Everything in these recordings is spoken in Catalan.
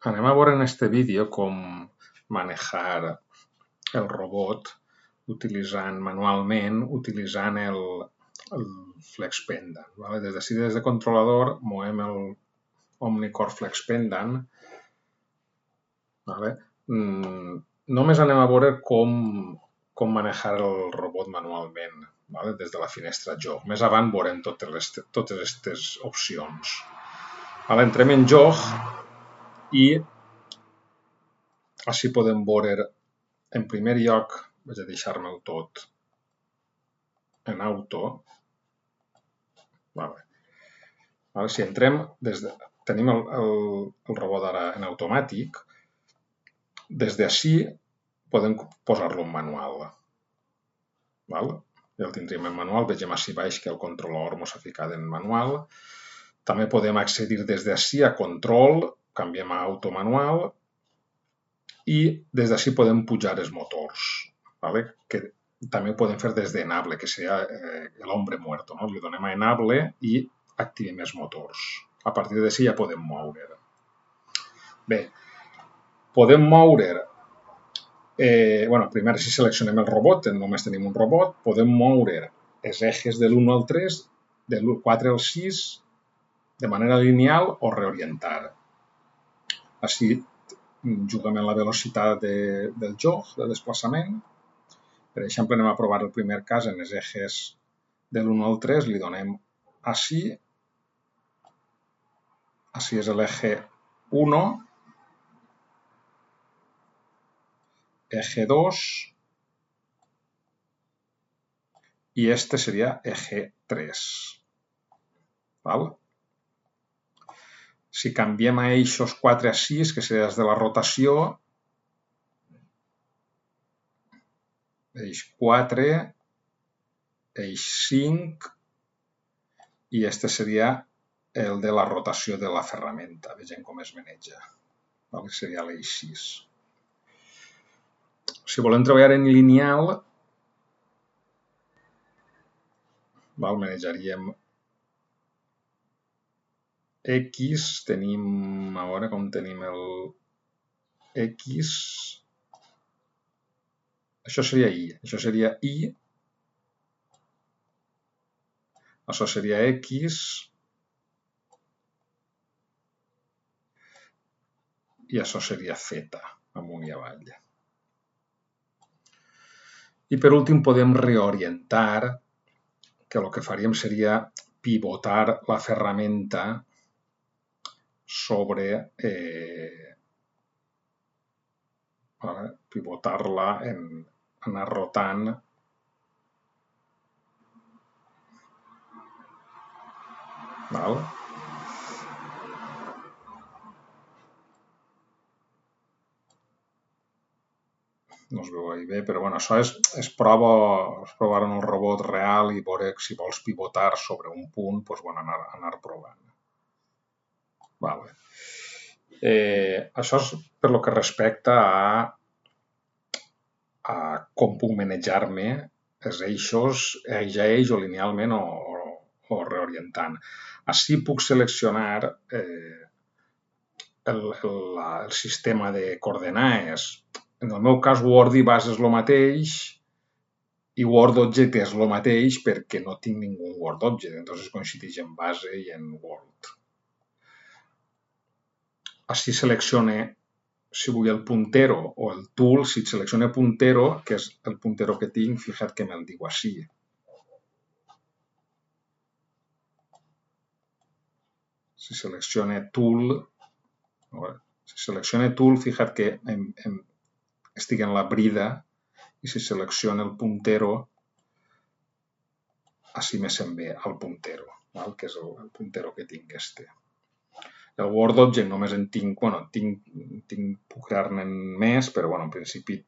Anem a veure en este vídeo com manejar el robot manualment utilitzant el Flex Pendant. ¿Vale? Des d'ací, des de controlador, movem el Omnicore Flex Pendant. ¿Vale? Només anem a veure com manejar el robot manualment, ¿vale? Des de la finestra Joc. Més avant veurem totes aquestes opcions. Vale? Entrem en Joc i així podem veure, en primer lloc, vaig a deixar-me'l tot en auto. Vale. Si entrem, tenim el robot ara en automàtic, des d'ací podem posar-lo en manual. Val? Ja el tindríem en manual, vegem així baix que el controlador ens ha ficat en manual. També podem accedir des d'ací a control, canviem a auto manual i des d'ací podem pujar els motors. Vale? Que també ho podem fer des d'enable, que seria l'ombre muerto. No? Li donem a enable i activem els motors. A partir d'ací ja podem moure. Bé, podem moure, primer si seleccionem el robot, només tenim un robot, podem moure els eixos de l'1 al 3, del 4 al 6, de manera lineal o reorientar. Així juguem amb la velocitat del joc, del desplaçament. Per exemple, anem a provar el primer cas en els eixos de l'1 al 3, li donem així. Així és l'eje 1, eje 2 i este seria eje 3. Val? Si canviem a eixos 4 a 6, que seria des de la rotació, eix 4, eix 5 i este seria el de la rotació de la ferramenta. Vegem com es maneja. Val? Seria l'eix 6. Si volem treballar en lineal, manejaríem X, tenim, a veure com tenim el X, això seria Y, això seria Y, això seria X i això seria Z, amunt i avall. I per últim podem reorientar, que el que faríem seria pivotar la ferramenta sobre, pivotar-la, anar rotant. Val? No es veu ahí bé, però bueno, això és provar en el robot real i veure si vols pivotar sobre un punt, doncs, bueno, anar provant. Vale. Això és per lo que respecta a com puc manejar-me els eixos, eix a eix o linealment o reorientant. Així puc seleccionar el sistema de coordenades. En el meu cas, Word i base és el mateix i Word Object és el mateix perquè no tinc ningú Word Object, entonces coincideix en base i en Word. Així seleccione, si vull, el puntero o el tool. Si seleccione puntero, que és el puntero que tinc, fixa't que me'l diu així. Si seleccione tool, fixa't que estic en la brida i si selecciono el puntero, així me se'n ve el puntero, que és el puntero que tinc este. El Word Object només en tinc, puc crear-ne més, però en principi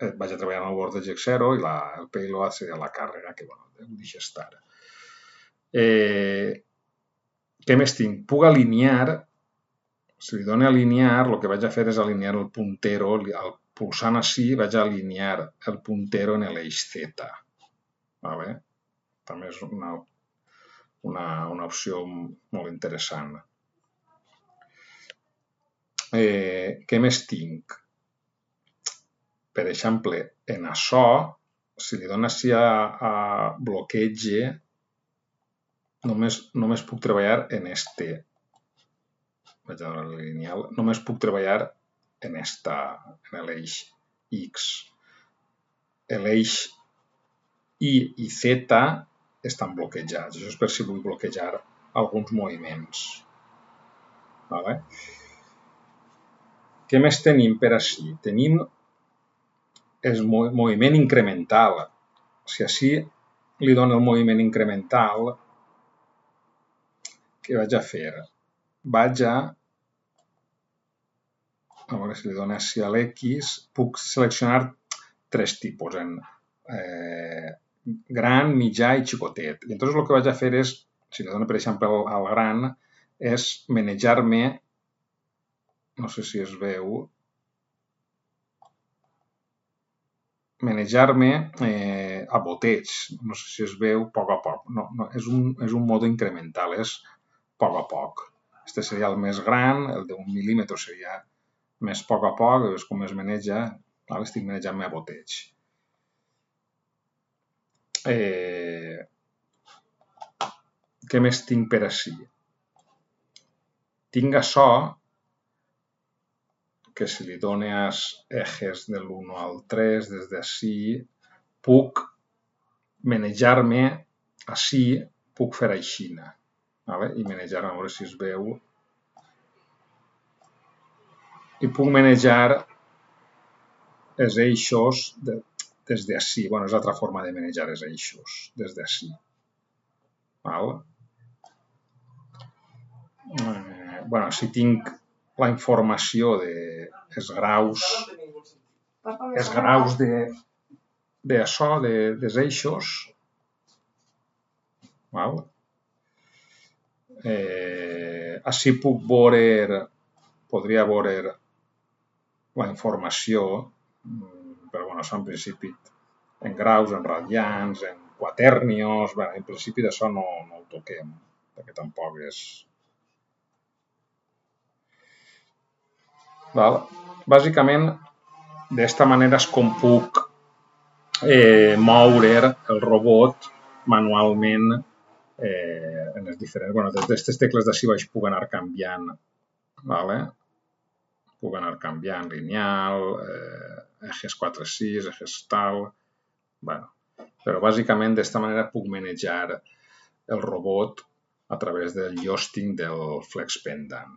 vaig a treballar en el Word Object 0 i el payload seria la càrrega, que ho deixo estar. Què més tinc? Puc alinear. Si li dono a alinear, el que vaig a fer és alinear el puntero, pulsant així vaig a alinear el puntero en l'eix Z. També és una opció molt interessant. Què més tinc? Per exemple, en això, si li dono així a bloqueig, només puc treballar en este. Vaig a donar el lineal. Només puc treballar en l'eix X. L'eix Y i Z estan bloquejats. Això és per si vull bloquejar alguns moviments. Vale? Què més tenim per així? Tenim el moviment incremental. Si així li dono el moviment incremental, què vaig a fer? Vaig a veure si li dono així a l'X, puc seleccionar 3 tipus, gran, mitjà i xicotet. I llavors el que vaig a fer és, si li dono per exemple al gran, és manejar-me, no sé si es veu, manejar-me a boteig, no sé si es veu, a poc. No, és un mode incremental, és a poc. Este seria el més gran, el d'1 mil·límetre seria més a poc, és com es maneja, estic manejant-me a boteig. Què més tinc per així? Tinc això, que si li dones ejes de l'1 al 3, des d'ací, puc manejar-me així, puc fer aixina. I manejar, a veure si es veu. I puc manejar els eixos des d'ací. Bueno, és l'altra forma de manejar els eixos, des d'ací. Bueno, si tinc la informació dels graus d'això, dels eixos, així podria veure la informació, però bueno, això en principi en graus, en radians, en quaternios, en principi d'això no ho toquem, perquè tampoc és... Bàsicament, d'esta manera és com puc moure el robot manualment en les diferents... Bueno, des d'aquestes tecles d'ací baix puc anar canviant, puc anar canviant lineal, ejes 4-6, ejes tal... Però bàsicament d'esta manera puc manejar el robot a través del joystick del Flex Pendant.